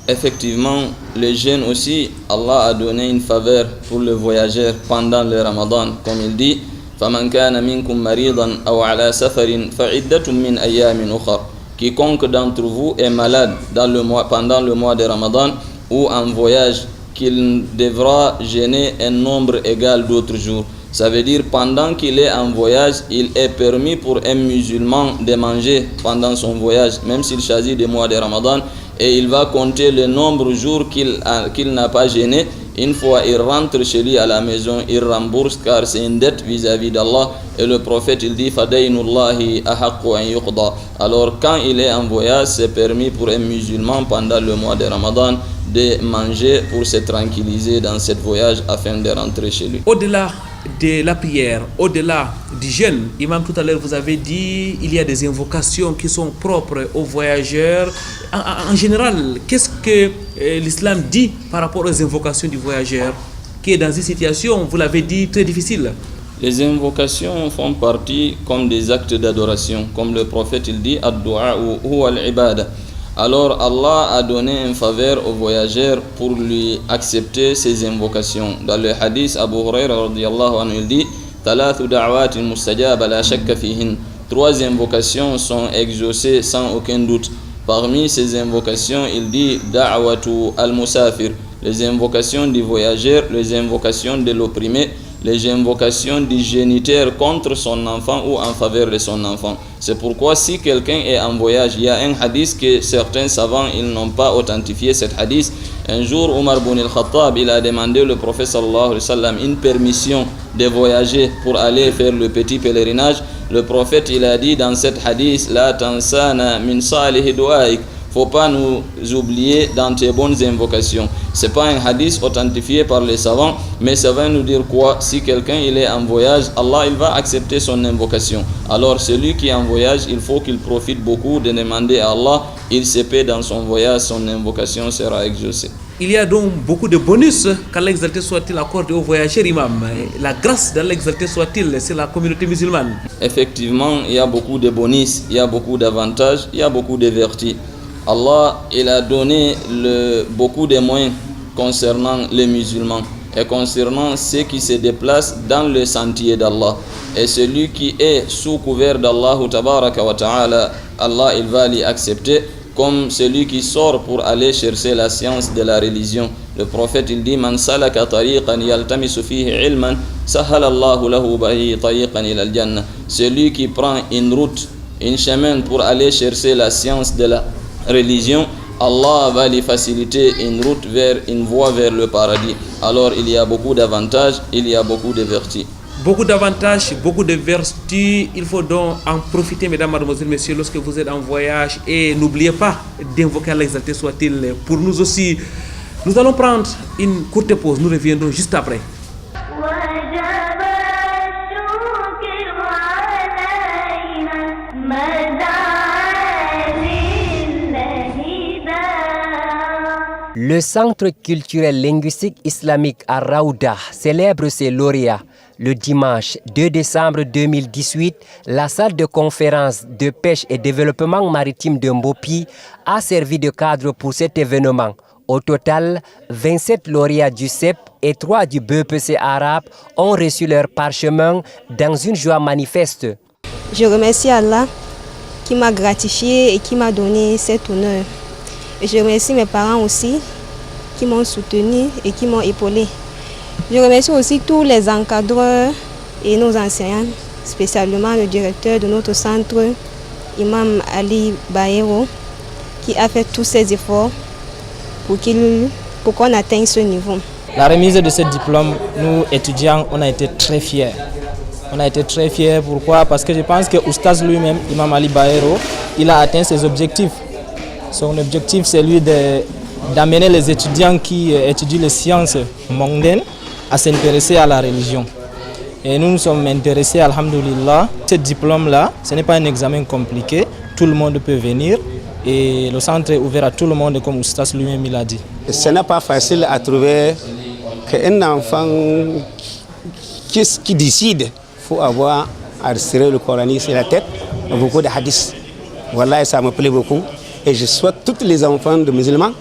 Effectivement, les jeûnes aussi, Allah a donné une faveur pour les voyageurs pendant le Ramadan, comme il dit فَمَنْ كَانَ مِنْكُمْ مَرِيضًا أَوْ عَلَى سَفَرٍ فَعِدَّةٌ مِنْ أَيَّامٍ أُخَرَ. Quiconque d'entre vous est malade pendant le mois de Ramadan ou en voyage, qu'il devra jeûner un nombre égal d'autres jours. Ça veut dire pendant qu'il est en voyage, il est permis pour un musulman de manger pendant son voyage, même s'il choisit des mois de Ramadan, et il va compter le nombre de jours qu'il n'a pas jeûné. Une fois il rentre chez lui à la maison, il rembourse car c'est une dette vis-à-vis d'Allah. Et le prophète il dit Fadaynullahi ahaqqu an yuqda. Alors quand il est en voyage, c'est permis pour un musulman pendant le mois de Ramadan de manger pour se tranquilliser dans ce voyage afin de rentrer chez lui. Au-delà de la prière, au-delà du jeûne, Imam, tout à l'heure vous avez dit il y a des invocations qui sont propres aux voyageurs. En général, qu'est-ce que l'islam dit par rapport aux invocations du voyageur qui est dans une situation, vous l'avez dit, très difficile? Les invocations font partie comme des actes d'adoration, comme le prophète il dit ad-du'a huwa al-ibada. Alors Allah a donné une faveur aux voyageurs pour lui accepter ces invocations. Dans le hadith, Abu Huraira radiyallahu anhu il dit Thalathu da'watin mustajaba la shakka fihin. 3 invocations sont exaucées sans aucun doute. Parmi ces invocations, il dit Da'watu al-musafir, les invocations du voyageur, les invocations de l'opprimé, les invocations du géniteur contre son enfant ou en faveur de son enfant. C'est pourquoi si quelqu'un est en voyage, il y a un hadith que certains savants ils n'ont pas authentifié cet hadith. Un jour, Omar ibn al-Khattab il a demandé au prophète sallallahu alayhi wa sallam une permission de voyager pour aller faire le petit pèlerinage. Le prophète il a dit dans cet hadith La tansana min salih du'aik faut pas nous oublier dans tes bonnes invocations. C'est pas un hadith authentifié par les savants, mais ça va nous dire quoi? Si quelqu'un il est en voyage, Allah il va accepter son invocation. Alors celui qui est en voyage, il faut qu'il profite beaucoup de demander à Allah, il se paie dans son voyage, son invocation sera exaucée. Il y a donc beaucoup de bonus qu'Allah exalté soit-il accorde aux voyageurs, imam. La grâce d'Allah exalté soit-il, c'est la communauté musulmane. Effectivement, il y a beaucoup de bonus, il y a beaucoup d'avantages, il y a beaucoup de vertus. Allah, il a donné beaucoup de moyens concernant les musulmans et concernant ceux qui se déplacent dans le sentier d'Allah. Et celui qui est sous couvert d'Allah, tabaraka wa ta'ala, Allah, il va l'y accepter. Comme celui qui sort pour aller chercher la science de la religion. Le prophète il dit Man salaka tariqan yaltamisu fihi ilman sahhala Allahu lahu bihi tariqan ila al-jannah. Celui qui prend une route, un chemin pour aller chercher la science de la religion, Allah va lui faciliter une route une voie vers le paradis. Alors il y a beaucoup d'avantages, il y a beaucoup de vertus. Beaucoup d'avantages, beaucoup de vertus. Il faut donc en profiter, mesdames, mademoiselles, messieurs, lorsque vous êtes en voyage. Et n'oubliez pas d'invoquer Allah exalté soit-il pour nous aussi. Nous allons prendre une courte pause. Nous reviendrons juste après. Le Centre culturel linguistique islamique à Raouda célèbre ses lauréats. Le dimanche 2 décembre 2018, la salle de conférence de pêche et développement maritime de Mbopi a servi de cadre pour cet événement. Au total, 27 lauréats du CEP et 3 du BEPC arabe ont reçu leur parchemin dans une joie manifeste. Je remercie Allah qui m'a gratifié et qui m'a donné cet honneur. Et je remercie mes parents aussi qui m'ont soutenu et qui m'ont épaulé. Je remercie aussi tous les encadreurs et nos enseignants, spécialement le directeur de notre centre, Imam Ali Baero, qui a fait tous ces efforts pour qu'on atteigne ce niveau. La remise de ce diplôme, nous étudiants, on a été très fiers. On a été très fiers, pourquoi? Parce que je pense que Oustaz lui-même, Imam Ali Baero, il a atteint ses objectifs. Son objectif, c'est lui d'amener les étudiants qui étudient les sciences mondaines à s'intéresser à la religion. Et nous nous sommes intéressés, alhamdoulilah. Ce diplôme-là, ce n'est pas un examen compliqué, tout le monde peut venir et le centre est ouvert à tout le monde comme Oustaz lui-même il a dit. Ce n'est pas facile à trouver qu'un enfant qui décide, il faut avoir à retirer le Coran sur la tête, beaucoup de hadiths. Voilà, ça me plaît beaucoup et je souhaite tous les enfants de musulmans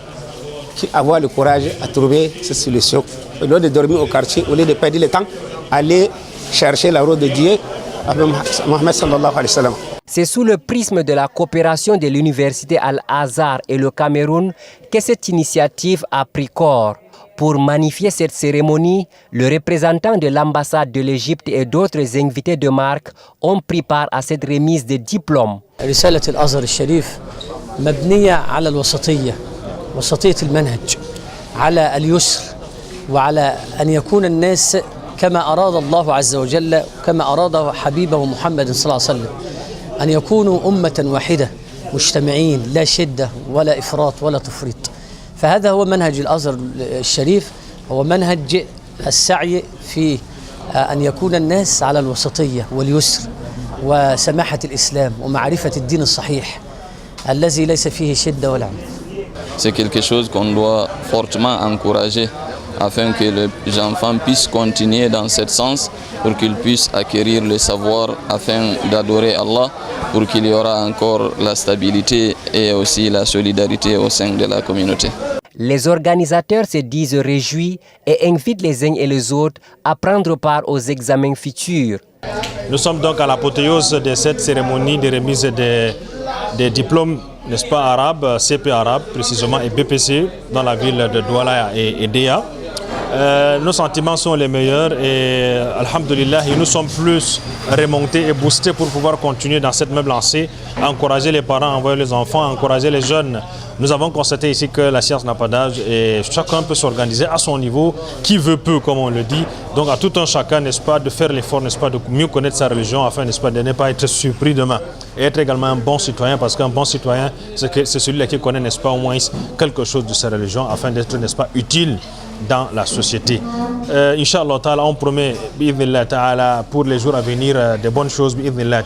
avoir le courage à trouver cette solution. Au lieu de dormir au quartier, au lieu de perdre le temps, aller chercher la route de Dieu avec Mohammed sallallahu alayhi wa sallam. C'est sous le prisme de la coopération de l'université Al-Azhar et le Cameroun que cette initiative a pris corps. Pour magnifier cette cérémonie, le représentant de l'ambassade de l'Égypte et d'autres invités de marque ont pris part à cette remise de diplômes. رسالة الأزهر الشريف مبنية على الوسطية. وسطية المنهج على اليسر وعلى أن يكون الناس كما أراد الله عز وجل وكما أراد حبيبه محمد صلى الله عليه وسلم أن يكونوا أمة واحدة مجتمعين لا شدة ولا إفراط ولا تفريط. فهذا هو منهج الأزهر الشريف، هو منهج السعي في أن يكون الناس على الوسطية واليسر وسماحة الإسلام ومعرفة الدين الصحيح الذي ليس فيه شدة ولا عنف. C'est quelque chose qu'on doit fortement encourager afin que les enfants puissent continuer dans ce sens, pour qu'ils puissent acquérir le savoir afin d'adorer Allah, pour qu'il y aura encore la stabilité et aussi la solidarité au sein de la communauté. Les organisateurs se disent réjouis et invitent les uns et les autres à prendre part aux examens futurs. Nous sommes donc à l'apothéose de cette cérémonie de remise des diplômes, n'est-ce pas, arabes, CP arabe précisément et BPC dans la ville de Douala et Déa. nos sentiments sont les meilleurs et alhamdulillah, nous sommes plus remontés et boostés pour pouvoir continuer dans cette même lancée, encourager les parents, envoyer les enfants, encourager les jeunes. Nous avons constaté ici que la science n'a pas d'âge et chacun peut s'organiser à son niveau, qui veut peu comme on le dit. Donc à tout un chacun, n'est-ce pas, de faire l'effort, n'est-ce pas, de mieux connaître sa religion afin, n'est-ce pas, de ne pas être surpris demain. Et être également un bon citoyen, parce qu'un bon citoyen, c'est celui-là qui connaît, n'est-ce pas, au moins quelque chose de sa religion afin d'être, n'est-ce pas, utile dans la société. Inch'Allah ta'ala, on promet ta'ala, pour les jours à venir de bonnes choses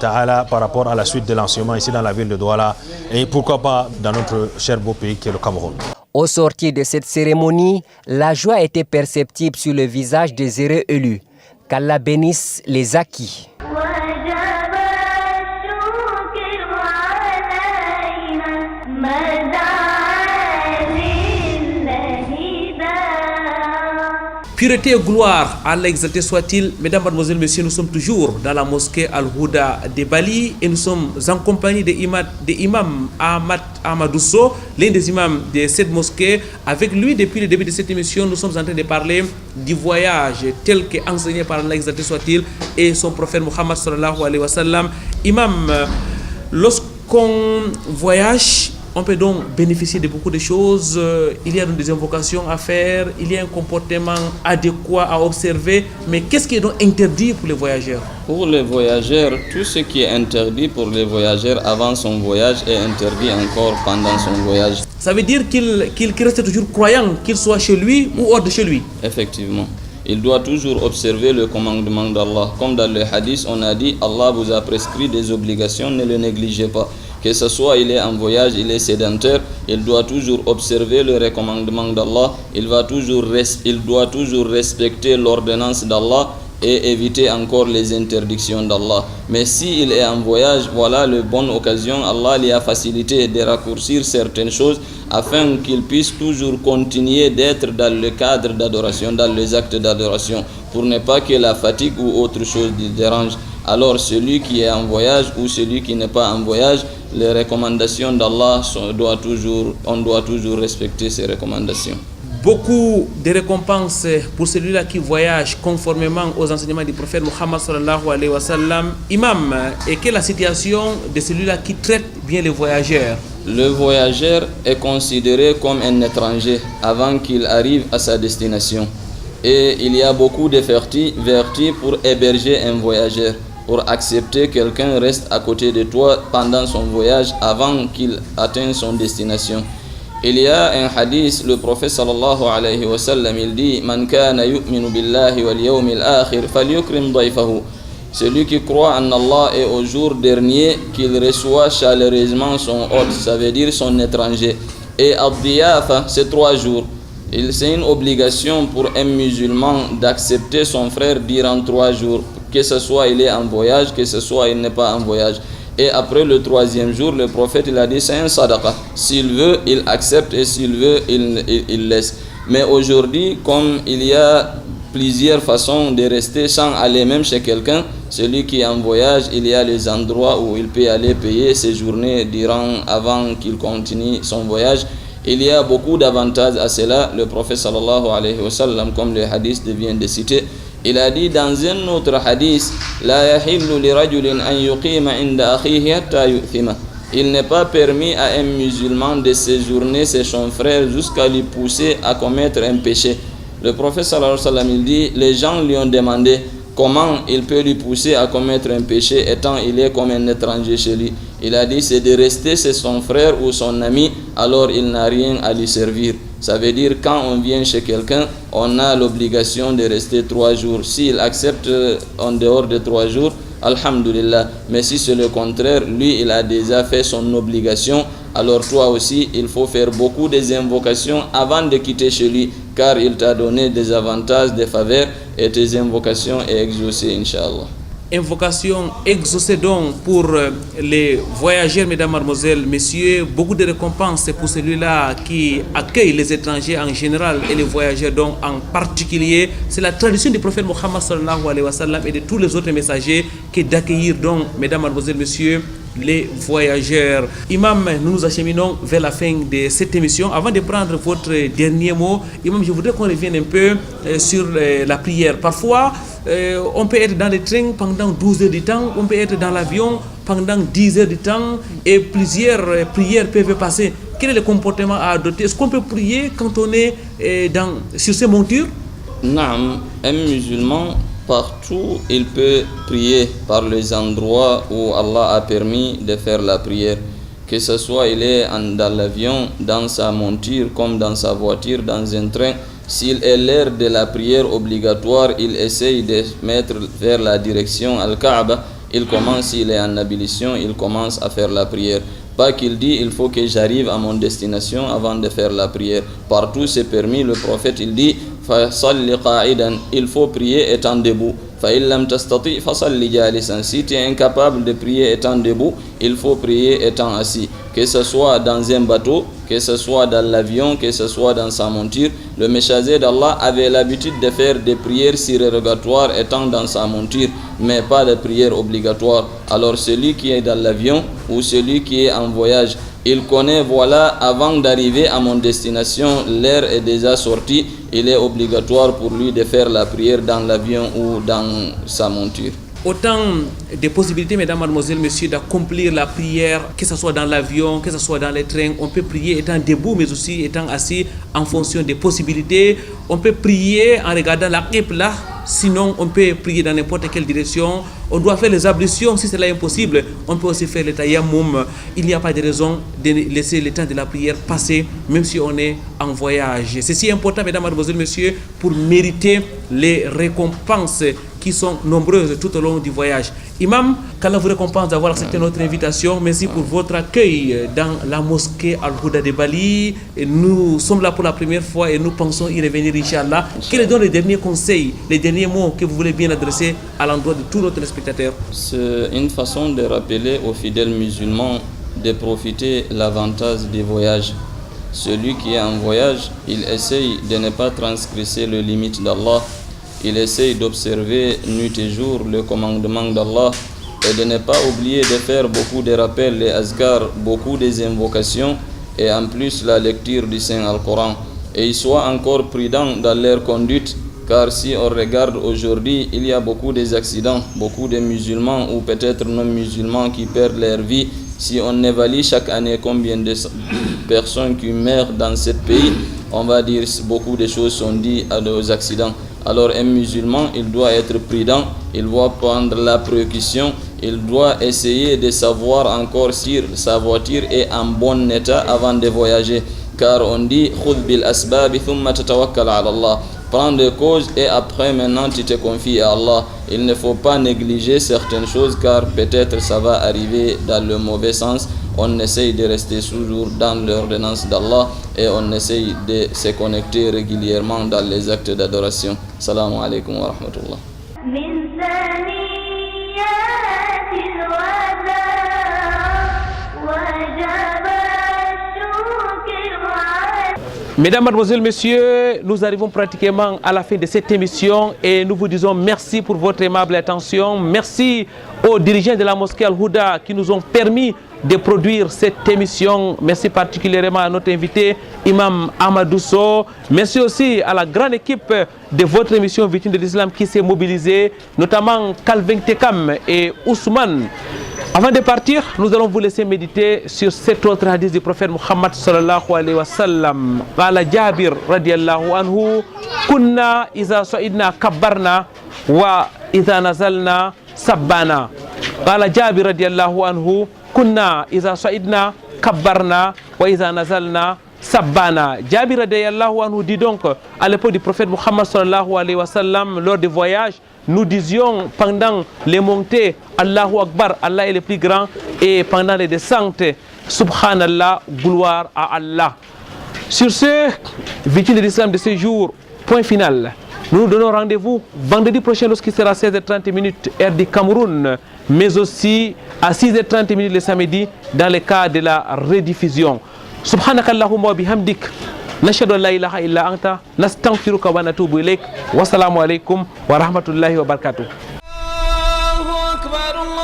ta'ala, par rapport à la suite de l'enseignement ici dans la ville de Douala et pourquoi pas dans notre cher beau pays qui est le Cameroun. Au sortir de cette cérémonie, la joie était perceptible sur le visage des heureux élus. Qu'Allah bénisse les acquis. Pureté et gloire, Allah exalté soit-il. Mesdames, mademoiselles, messieurs, nous sommes toujours dans la mosquée Al-Houda de Bali et nous sommes en compagnie de l'imam Ahmad Ahmadousso, l'un des imams de cette mosquée. Avec lui, depuis le début de cette émission, nous sommes en train de parler du voyage tel qu'enseigné par Allah exalté soit-il et son prophète Muhammad sallallahu alayhi wa sallam. Imam, lorsqu'on voyage, on peut donc bénéficier de beaucoup de choses. Il y a donc des invocations à faire, il y a un comportement adéquat à observer. Mais qu'est-ce qui est donc interdit pour les voyageurs? Pour les voyageurs, tout ce qui est interdit pour les voyageurs avant son voyage est interdit encore pendant son voyage. Ça veut dire qu'il reste toujours croyant, qu'il soit chez lui ou hors de chez lui? Effectivement. Il doit toujours observer le commandement d'Allah. Comme dans le hadith, on a dit, Allah vous a prescrit des obligations, ne le négligez pas. Que ce soit il est en voyage, il est sédentaire, il doit toujours observer le recommandement d'Allah, il doit toujours respecter l'ordonnance d'Allah et éviter encore les interdictions d'Allah. Mais s'il est en voyage, voilà la bonne occasion, Allah lui a facilité de raccourcir certaines choses afin qu'il puisse toujours continuer d'être dans le cadre d'adoration, dans les actes d'adoration, pour ne pas que la fatigue ou autre chose lui dérange. Alors celui qui est en voyage ou celui qui n'est pas en voyage, les recommandations d'Allah, on doit toujours respecter ces recommandations. Beaucoup de récompenses pour celui-là qui voyage conformément aux enseignements du prophète Muhammad sallallahu alayhi wa sallam. Imam, et quelle est la situation de celui-là qui traite bien les voyageurs? Le voyageur est considéré comme un étranger avant qu'il arrive à sa destination. Et il y a beaucoup de vertus pour héberger un voyageur. Pour accepter quelqu'un reste à côté de toi pendant son voyage avant qu'il atteigne son destination. Il y a un hadith, le prophète sallallahu alayhi wa sallam, il dit Man kana yu'minu billahi wal yawmil akhir falyukrim dayfahu. Celui qui croit en Allah et au jour dernier, qu'il reçoit chaleureusement son hôte, ça veut dire son étranger. Et ad-diyafa, c'est 3 jours. C'est une obligation pour un musulman d'accepter son frère durant 3 jours. Que ce soit il est en voyage, que ce soit il n'est pas en voyage. Et après le 3e jour, le prophète il a dit c'est un sadaqa. S'il veut, il accepte et s'il veut, il laisse. Mais aujourd'hui, comme il y a plusieurs façons de rester sans aller même chez quelqu'un, celui qui est en voyage, il y a les endroits où il peut aller payer ses journées avant qu'il continue son voyage. Il y a beaucoup d'avantages à cela. Le prophète sallallahu alayhi wa sallam, comme le hadith vient de citer, il a dit dans un autre hadith, La yahillu li rajulin an yuqima inda akhihi hatta yu'thima. Il n'est pas permis à un musulman de séjourner chez son frère jusqu'à lui pousser à commettre un péché. Le prophète sallallahu alayhi wa sallam, il dit, les gens lui ont demandé comment il peut lui pousser à commettre un péché étant il est comme un étranger chez lui. Il a dit, c'est de rester chez son frère ou son ami, alors il n'a rien à lui servir. Ça veut dire quand on vient chez quelqu'un, on a l'obligation de rester 3 jours. S'il accepte en dehors de 3 jours, alhamdulillah. Mais si c'est le contraire, lui il a déjà fait son obligation, alors toi aussi il faut faire beaucoup des invocations avant de quitter chez lui, car il t'a donné des avantages, des faveurs, et tes invocations est exaucée, Inch'Allah. Invocation exaucée donc pour les voyageurs, mesdames, mademoiselles, messieurs. Beaucoup de récompenses pour celui-là qui accueille les étrangers en général et les voyageurs donc en particulier. C'est la tradition du prophète Muhammad sallallahu alayhi wa sallam et de tous les autres messagers que d'accueillir donc, mesdames, mademoiselles, messieurs, les voyageurs. Imam, nous nous acheminons vers la fin de cette émission. Avant de prendre votre dernier mot, Imam, je voudrais qu'on revienne un peu sur la prière. Parfois, on peut être dans le train pendant 12 heures de temps, on peut être dans l'avion pendant 10 heures de temps et plusieurs prières peuvent passer. Quel est le comportement à adopter? Est-ce qu'on peut prier quand on est sur ces montures? Non, un musulman, partout, il peut prier par les endroits où Allah a permis de faire la prière. Que ce soit il est dans l'avion, dans sa monture, comme dans sa voiture, dans un train. S'il est l'heure de la prière obligatoire, il essaye de mettre vers la direction Al-Kaaba. Il commence, s'il est en ablution, il commence à faire la prière. Pas qu'il dit, il faut que j'arrive à mon destination avant de faire la prière. Partout c'est permis, le prophète il dit, il faut prier étant debout. Si tu es incapable de prier étant debout, il faut prier étant assis. Que ce soit dans un bateau, que ce soit dans l'avion, que ce soit dans sa monture, le messager d'Allah avait l'habitude de faire des prières surérogatoires étant dans sa monture, mais pas de prières obligatoires. Alors celui qui est dans l'avion ou celui qui est en voyage, il connaît, voilà, avant d'arriver à mon destination, l'heure est déjà sortie, il est obligatoire pour lui de faire la prière dans l'avion ou dans sa monture. Autant de possibilités, mesdames, mademoiselles, messieurs, d'accomplir la prière, que ce soit dans l'avion, que ce soit dans les trains. On peut prier étant debout, mais aussi étant assis en fonction des possibilités. On peut prier en regardant la qibla, sinon on peut prier dans n'importe quelle direction. On doit faire les ablutions si cela est impossible. On peut aussi faire le tayammum. Il n'y a pas de raison de laisser le temps de la prière passer, même si on est en voyage. C'est si important, mesdames, mademoiselles, messieurs, pour mériter les récompenses qui sont nombreuses tout au long du voyage. Imam, qu'Allah vous récompense d'avoir accepté notre invitation. Merci pour votre accueil dans la mosquée Al-Houda de Bali. Et nous sommes là pour la première fois et nous pensons y revenir, Inch'Allah. Quels sont les derniers conseils, les derniers mots que vous voulez bien adresser à l'endroit de tous nos téléspectateurs? C'est une façon de rappeler aux fidèles musulmans de profiter l'avantage des voyages. Celui qui est en voyage, il essaye de ne pas transgresser les limites d'Allah. Il essaye d'observer nuit et jour le commandement d'Allah et de ne pas oublier de faire beaucoup de rappels, les azkars, beaucoup des invocations et en plus la lecture du Saint-Al-Coran. Et ils soient encore prudents dans leur conduite, car si on regarde aujourd'hui, il y a beaucoup d'accidents, beaucoup de musulmans ou peut-être non musulmans qui perdent leur vie. Si on évalue chaque année combien de personnes qui meurent dans ce pays, on va dire beaucoup de choses sont dites aux accidents. Alors un musulman, il doit être prudent, il doit prendre la précaution, il doit essayer de savoir encore si sa voiture est en bon état avant de voyager. Car on dit « Khudh bil asbab thumma tatawakkal ala Allah ». Prends des causes et après maintenant tu te confies à Allah. Il ne faut pas négliger certaines choses car peut-être ça va arriver dans le mauvais sens. On essaye de rester toujours dans l'ordonnance d'Allah et on essaye de se connecter régulièrement dans les actes d'adoration. Salam alaikum wa rahmatullah. Mesdames, mademoiselles, messieurs, nous arrivons pratiquement à la fin de cette émission et nous vous disons merci pour votre aimable attention. Merci aux dirigeants de la mosquée Al-Houda qui nous ont permis de produire cette émission. Merci particulièrement à notre invité, Imam Ahmadou Sow. Merci aussi à la grande équipe de votre émission Victime de l'Islam qui s'est mobilisée, notamment Calvin Tekam et Ousmane. Avant de partir, nous allons vous laisser méditer sur cet autre hadith du prophète Muhammad sallallahu alayhi wa sallam. Qala Jabir radiyallahu anhu, kunna iza sa'idna kabbarna wa iza nazalna sabbana. Qala Jabir radiyallahu anhu, kunna iza sa'idna kabbarna wa iza nazalna sabbana. Jabir radiyallahu anhu dit donc à l'époque du prophète Muhammad sallallahu alayhi wa sallam, lors des voyages, nous disions pendant les montées Allahu Akbar, Allah est le plus grand, et pendant les descentes Subhanallah, gloire à Allah. Sur ce, victime de l'islam de ce jour, point final. Nous nous donnons rendez-vous vendredi prochain lorsqu'il sera 16h30 heure du Cameroun, mais aussi à 6h30 le samedi dans le cas de la rediffusion. Subhanakallahumma wa bihamdik. نشهد أن لا إله إلا أنت نستغفرك ونتوب إليك والسلام عليكم ورحمة الله وبركاته. الله أكبر الله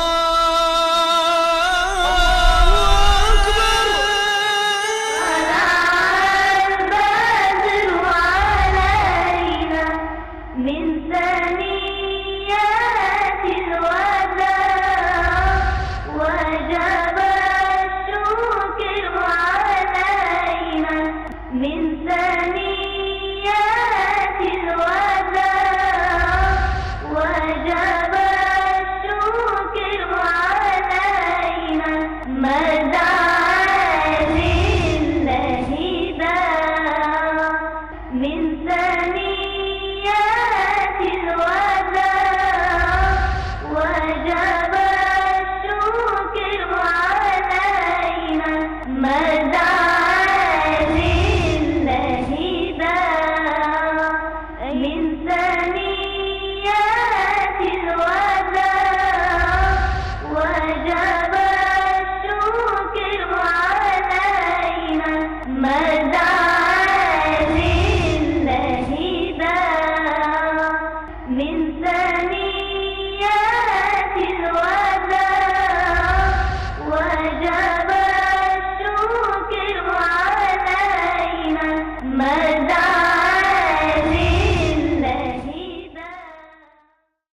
ماذا